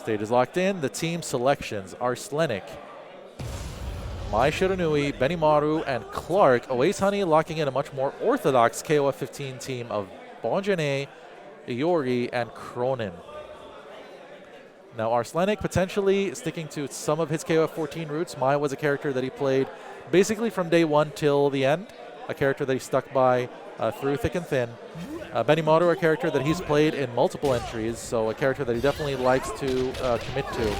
Stage is locked in. The team selections: Arslanic, Mai Shiranui, Benimaru, and Clark. Awais Honey locking in a much more orthodox KOF15 team of Bonjane, Iori, and Cronin. Now Arslanic potentially sticking to some of his KOF14 roots. Mai was a character that he played basically from day one till the end, a character that he stuck by through thick and thin. Benimaru, a character that he's played in multiple entries, so a character that he definitely likes to commit to.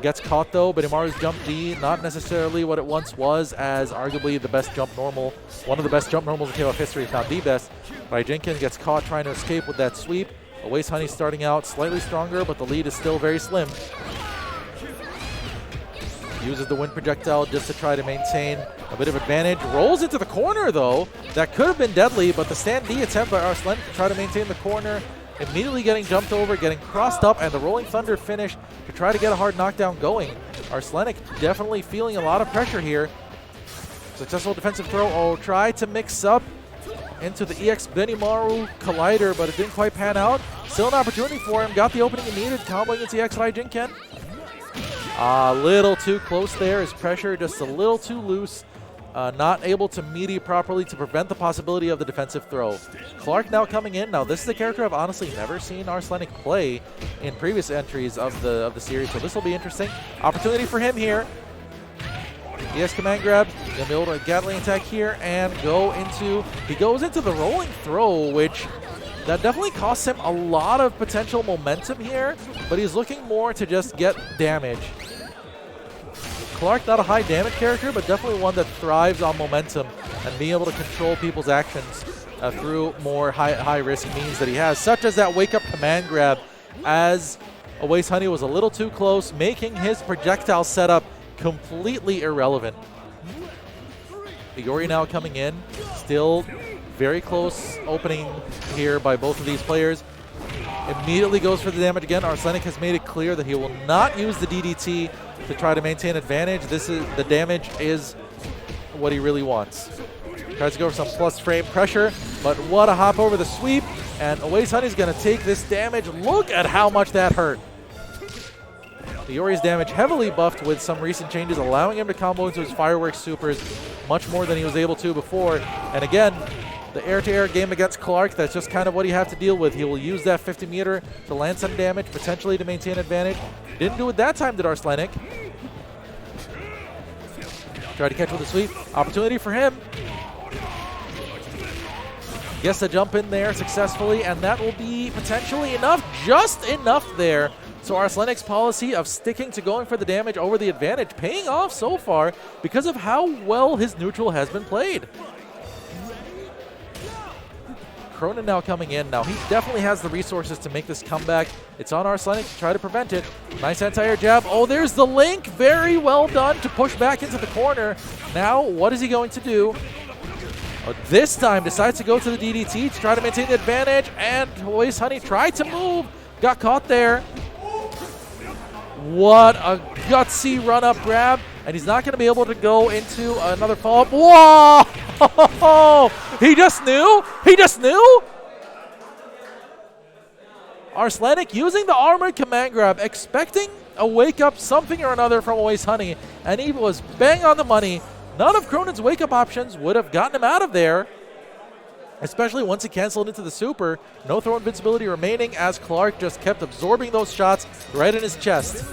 Gets caught though. Benimaru's jump D, not necessarily what it once was, as arguably the best jump normal, one of the best jump normals in KOF history, if not the best. Raijinkin gets caught trying to escape with that sweep. Awais Honey starting out slightly stronger, but the lead is still very slim. Uses the wind projectile just to try to maintain a bit of advantage. Rolls into the corner though. That could have been deadly, but the stand D attempt by Arslanic to try to maintain the corner, immediately getting jumped over, getting crossed up, and the Rolling Thunder finish to try to get a hard knockdown going. Arslanic definitely feeling a lot of pressure here. Successful defensive throw. Oh, tried to mix up into the EX Benimaru collider, but it didn't quite pan out. Still an opportunity for him. Got the opening he needed, comboing into EX Raijinken. A little too close there. His pressure just a little too loose. Not able to meaty properly to prevent the possibility of the defensive throw. Clark now coming in. Now this is a character I've honestly never seen Arslanic play in previous entries of the series, so this will be interesting. Opportunity for him here. EX command grab, gonna be able to Gatling attack here and he goes into the rolling throw, which that definitely costs him a lot of potential momentum here, but he's looking more to just get damage. Clark, not a high damage character, but definitely one that thrives on momentum and being able to control people's actions through more high risk means that he has, such as that wake up command grab, as Awais Honey was a little too close, making his projectile setup completely irrelevant. Iori now coming in, still very close opening here by both of these players. Immediately goes for the damage again. Arslanic has made it clear that he will not use the DDT to try to maintain advantage. The damage is what he really wants. Tries to go for some plus frame pressure, but what a hop over the sweep, and Awais Honey's gonna take this damage. Look at how much that hurt. Iori's damage heavily buffed with some recent changes, allowing him to combo into his fireworks supers much more than he was able to before. And again, the air-to-air game against Clark, that's just kind of what you have to deal with. He will use that 50 meter to land some damage, potentially to maintain advantage. Didn't do it that time, did Arslanic. Tried to catch with a sweep. Opportunity for him. Gets the jump in there successfully, and that will be potentially enough, just enough there. So Arslanic's policy of sticking to going for the damage over the advantage paying off so far because of how well his neutral has been played. Cronin now coming in. Now he definitely has the resources to make this comeback. It's on Arslanic to try to prevent it. Nice anti-air jab. Oh, there's the link. Very well done to push back into the corner. Now what is he going to do? This time decides to go to the DDT to try to maintain the advantage, and Awais Honey tried to move. Got caught there. What a gutsy run-up grab, and he's not going to be able to go into another follow-up. Whoa! He just knew? He just knew? Arslanic using the armored command grab, expecting a wake-up something or another from Awais Honey, and he was bang on the money. None of Cronin's wake-up options would have gotten him out of there, especially once he canceled into the super. No throw invincibility remaining as Clark just kept absorbing those shots right in his chest.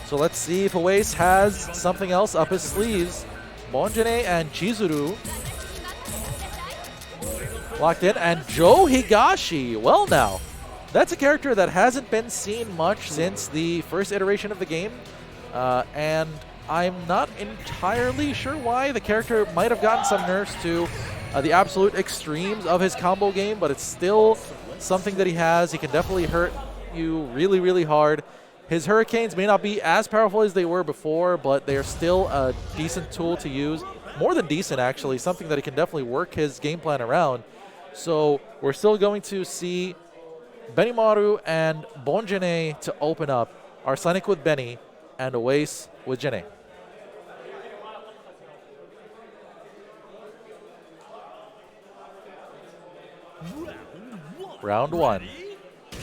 So let's see if Awais has something else up his sleeves. Bonjane and Chizuru locked in, and Joe Higashi. Well now, that's a character that hasn't been seen much since the first iteration of the game, and I'm not entirely sure why. The character might have gotten some nerfs to the absolute extremes of his combo game, but it's still something that he has. He can definitely hurt you really, really hard. His hurricanes may not be as powerful as they were before, but they are still a decent tool to use. More than decent, actually. Something that he can definitely work his game plan around. So we're still going to see Benimaru and Bonjane to open up. Arslanic with Benny and Awais with Jene. Round one.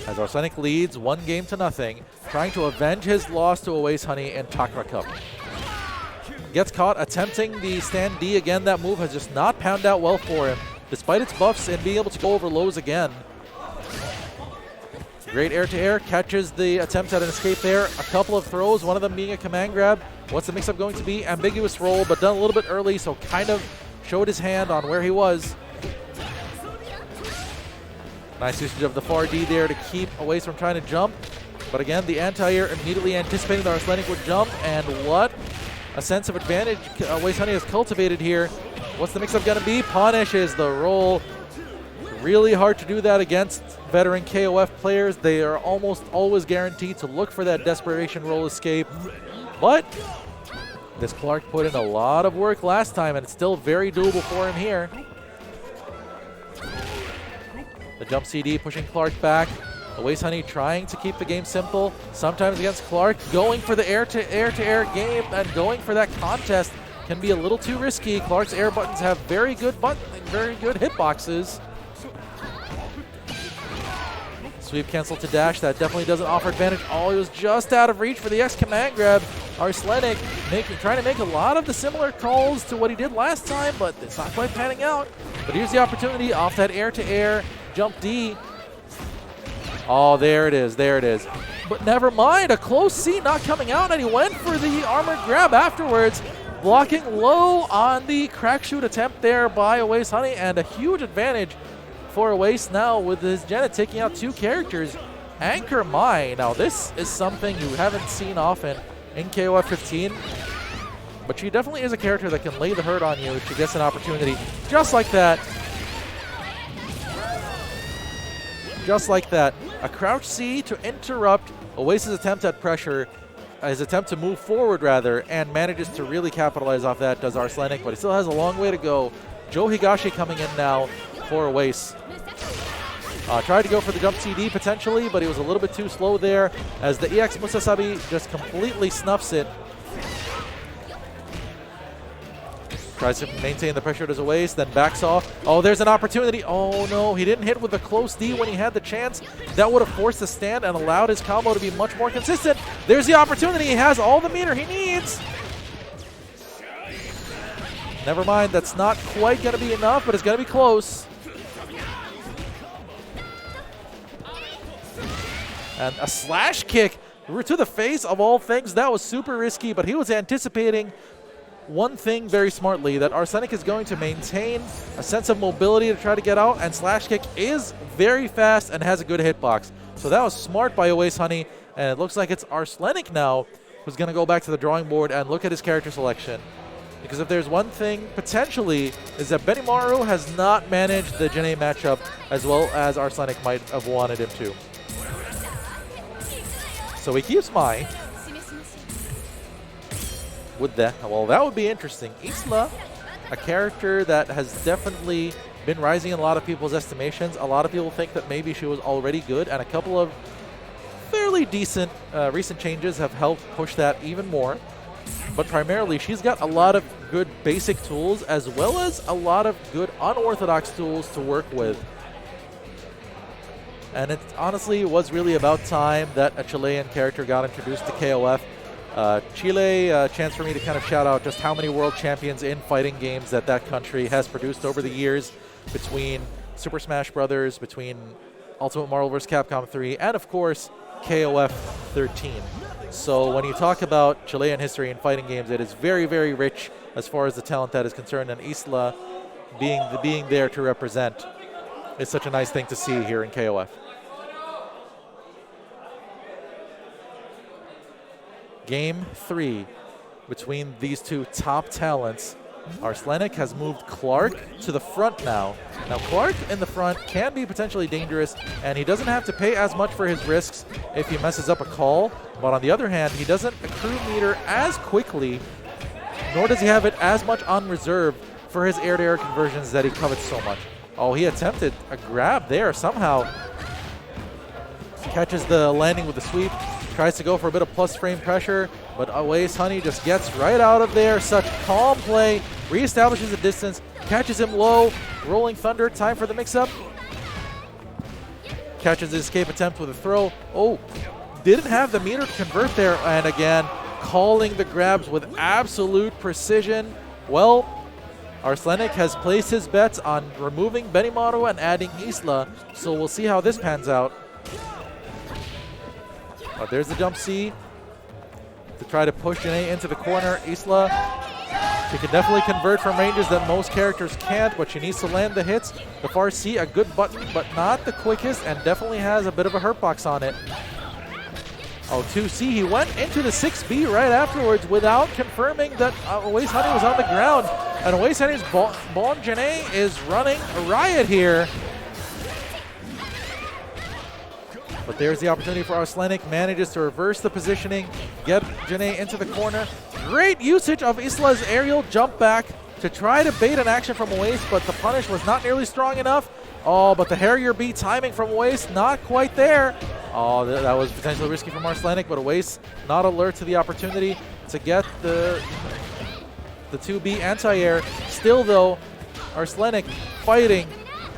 as Arslanic leads 1-0, trying to avenge his loss to Awais Honey and Takara Cup. Gets caught attempting the stand D again. That move has just not panned out well for him, despite its buffs and being able to go over lows again. Great air-to-air, catches the attempt at an escape there. A couple of throws, one of them being a command grab. What's the mix-up going to be? Ambiguous roll, but done a little bit early, so kind of showed his hand on where he was. Nice usage of the far D there to keep Awais from trying to jump. But again, the anti-air immediately anticipating that Arslanic would jump, and what a sense of advantage Awais Honey has cultivated here. What's the mix-up going to be? Punishes the roll. Really hard to do that against veteran KOF players. They are almost always guaranteed to look for that desperation roll escape. But this Clark put in a lot of work last time, and it's still very doable for him here. The jump CD pushing Clark back. Awais Honey trying to keep the game simple. Sometimes against Clark, going for the air-to-air game and going for that contest can be a little too risky. Clark's air buttons have very good hitboxes. Sweep cancel to dash. That definitely doesn't offer advantage. Oh, he was just out of reach for the X command grab. Arslanic trying to make a lot of the similar calls to what he did last time, but it's not quite panning out. But here's the opportunity off that air-to-air jump D. Oh, there it is. There it is. But never mind. A close C not coming out, and he went for the armored grab afterwards, blocking low on the crack shoot attempt there by Awais Honey, and a huge advantage for Awais now with his Janet taking out 2 characters. Anchor Mai. Now this is something you haven't seen often in KOF15, but she definitely is a character that can lay the hurt on you if she gets an opportunity. Just like that. Just like that. A crouch C to interrupt Awais' attempt at pressure, his attempt to move forward rather, and manages to really capitalize off that, does Arslanic, but he still has a long way to go. Joe Higashi coming in now for Awais. Tried to go for the jump CD potentially, but he was a little bit too slow there as the EX Musasabi just completely snuffs it. Tries to maintain the pressure to Awais, then backs off. Oh, there's an opportunity. Oh no, he didn't hit with a close D when he had the chance. That would have forced the stand and allowed his combo to be much more consistent. There's the opportunity. He has all the meter he needs. Never mind, that's not quite going to be enough, but it's going to be close. And a slash kick to the face of all things. That was super risky, but he was anticipating one thing very smartly, that Arslanic is going to maintain a sense of mobility to try to get out, and slash kick is very fast and has a good hitbox. So that was smart by Awais Honey, and it looks like it's Arslanic now who's going to go back to the drawing board and look at his character selection. Because if there's one thing, potentially, is that Benimaru has not managed the Janae matchup as well as Arslanic might have wanted him to. So he keeps Mai. With that, well, that would be interesting. Isla, a character that has definitely been rising in a lot of people's estimations. A lot of people think that maybe she was already good, and a couple of fairly decent recent changes have helped push that even more. But primarily, she's got a lot of good basic tools as well as a lot of good unorthodox tools to work with. And it honestly was really about time that a Chilean character got introduced to KOF. Chile, a chance for me to kind of shout out just how many world champions in fighting games that country has produced over the years, between Super Smash Brothers, between Ultimate Marvel vs. Capcom 3, and of course, KOF 13. So when you talk about Chilean history in fighting games, it is very, very rich as far as the talent that is concerned, and Isla being there to represent is such a nice thing to see here in KOF. Game 3 between these two top talents. Arslanic has moved Clark to the front now. Now Clark in the front can be potentially dangerous, and he doesn't have to pay as much for his risks if he messes up a call, but on the other hand, he doesn't accrue meter as quickly, nor does he have it as much on reserve for his air-to-air conversions that he covets so much. Oh, he attempted a grab there somehow. Catches the landing with the sweep. Tries to go for a bit of plus frame pressure, but Awais Honey just gets right out of there. Such calm play. Reestablishes the distance. Catches him low. Rolling Thunder. Time for the mix-up. catches the escape attempt with a throw. Oh, didn't have the meter to convert there, and again, calling the grabs with absolute precision. Well, Arslanic has placed his bets on removing Benimaru and adding Isla, so we'll see how this pans out. Oh, there's the jump C to try to push Janae into the corner. Isla, she can definitely convert from ranges that most characters can't, but she needs to land the hits. The far C, a good button, but not the quickest, and definitely has a bit of a hurt box on it. Oh, 2C, he went into the 6B right afterwards without confirming that Awais Honey was on the ground. And Awais Honey's Bon Janae is running a riot here. But there's the opportunity for Arslanic, manages to reverse the positioning, get Janae into the corner. Great usage of Isla's aerial jump back to try to bait an action from Awais, but the punish was not nearly strong enough. Oh, but the Harrier B timing from Awais, not quite there. Oh, that was potentially risky from Arslanic, but Awais not alert to the opportunity to get the 2B anti-air. Still though, Arslanic fighting,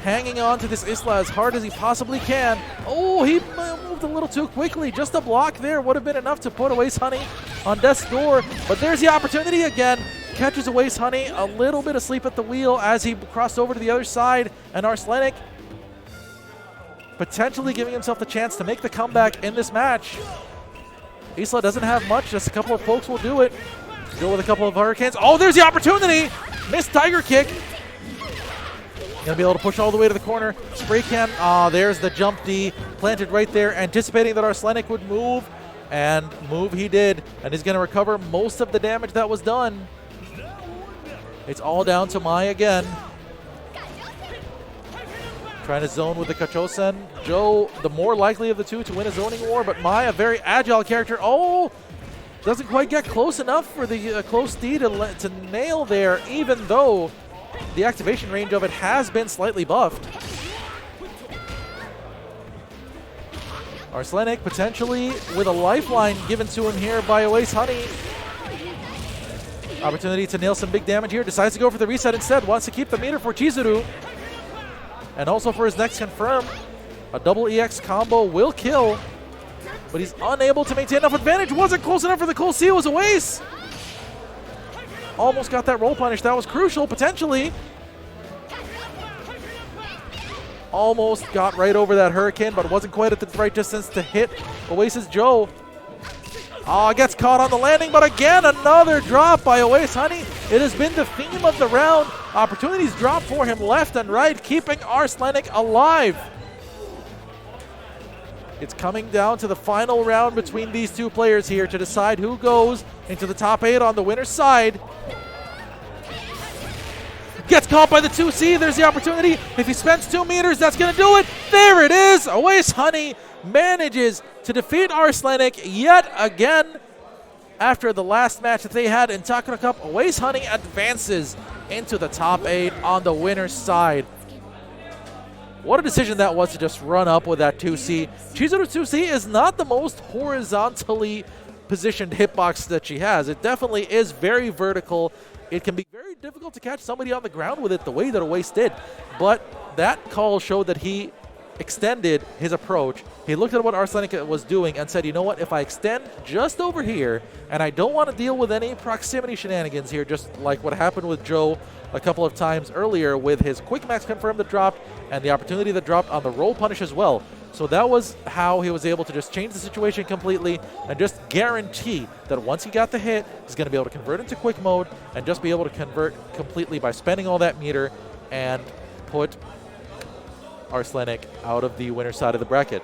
hanging on to this Isla as hard as he possibly can. Oh, he moved a little too quickly. Just a block there would have been enough to put Awais Honey on death's door, but there's the opportunity again. Catches Awais Honey a little bit asleep at the wheel as he crossed over to the other side, and Arslanic potentially giving himself the chance to make the comeback in this match. Isla doesn't have much, just a couple of pokes will do it. Go with a couple of hurricanes. Oh, there's the opportunity! Missed Tiger Kick. Gonna be able to push all the way to the corner. Spray can, there's the jump D, planted right there, anticipating that Arslanic would move, and move he did, and he's gonna recover most of the damage that was done. It's all down to Mai again. Trying to zone with the Kachosen. Joe, the more likely of the two to win a zoning war, but Mai, a very agile character. Oh, doesn't quite get close enough for the close D to nail there, even though the activation range of it has been slightly buffed. Arslanic potentially with a lifeline given to him here by Awais Honey. Opportunity to nail some big damage here. Decides to go for the reset instead. Wants to keep the meter for Chizuru. And also for his next confirm. A double EX combo will kill. But he's unable to maintain enough advantage. Wasn't close enough for the cool C. It was Awais. Almost got that roll punish. That was crucial, potentially. Almost got right over that Hurricane, but wasn't quite at the right distance to hit Oasis Joe. Gets caught on the landing, but again, another drop by Awais Honey. It has been the theme of the round. Opportunities drop for him left and right, keeping Arslanic alive. It's coming down to the final round between these two players here to decide who goes into the top 8 on the winner's side. Gets caught by the 2C. There's the opportunity. If he spends 2 meters, that's going to do it. There it is. Awais Honey manages to defeat Arslanic yet again. After the last match that they had in Takara Cup, Awais Honey advances into the top 8 on the winner's side. What a decision that was to just run up with that 2C. Chizuru 2C is not the most horizontally positioned hitbox that she has. It definitely is very vertical. It can be very difficult to catch somebody on the ground with it the way that Awais did. But that call showed that he extended his approach. He looked at what Arslanic was doing and said, you know what, if I extend just over here, and I don't want to deal with any proximity shenanigans here, just like what happened with Joe a couple of times earlier with his quick max confirm that dropped and the opportunity that dropped on the roll punish as well. So that was how he was able to just change the situation completely and just guarantee that once he got the hit, he's going to be able to convert into quick mode and just be able to convert completely by spending all that meter and put Arslanic out of the winner's side of the bracket.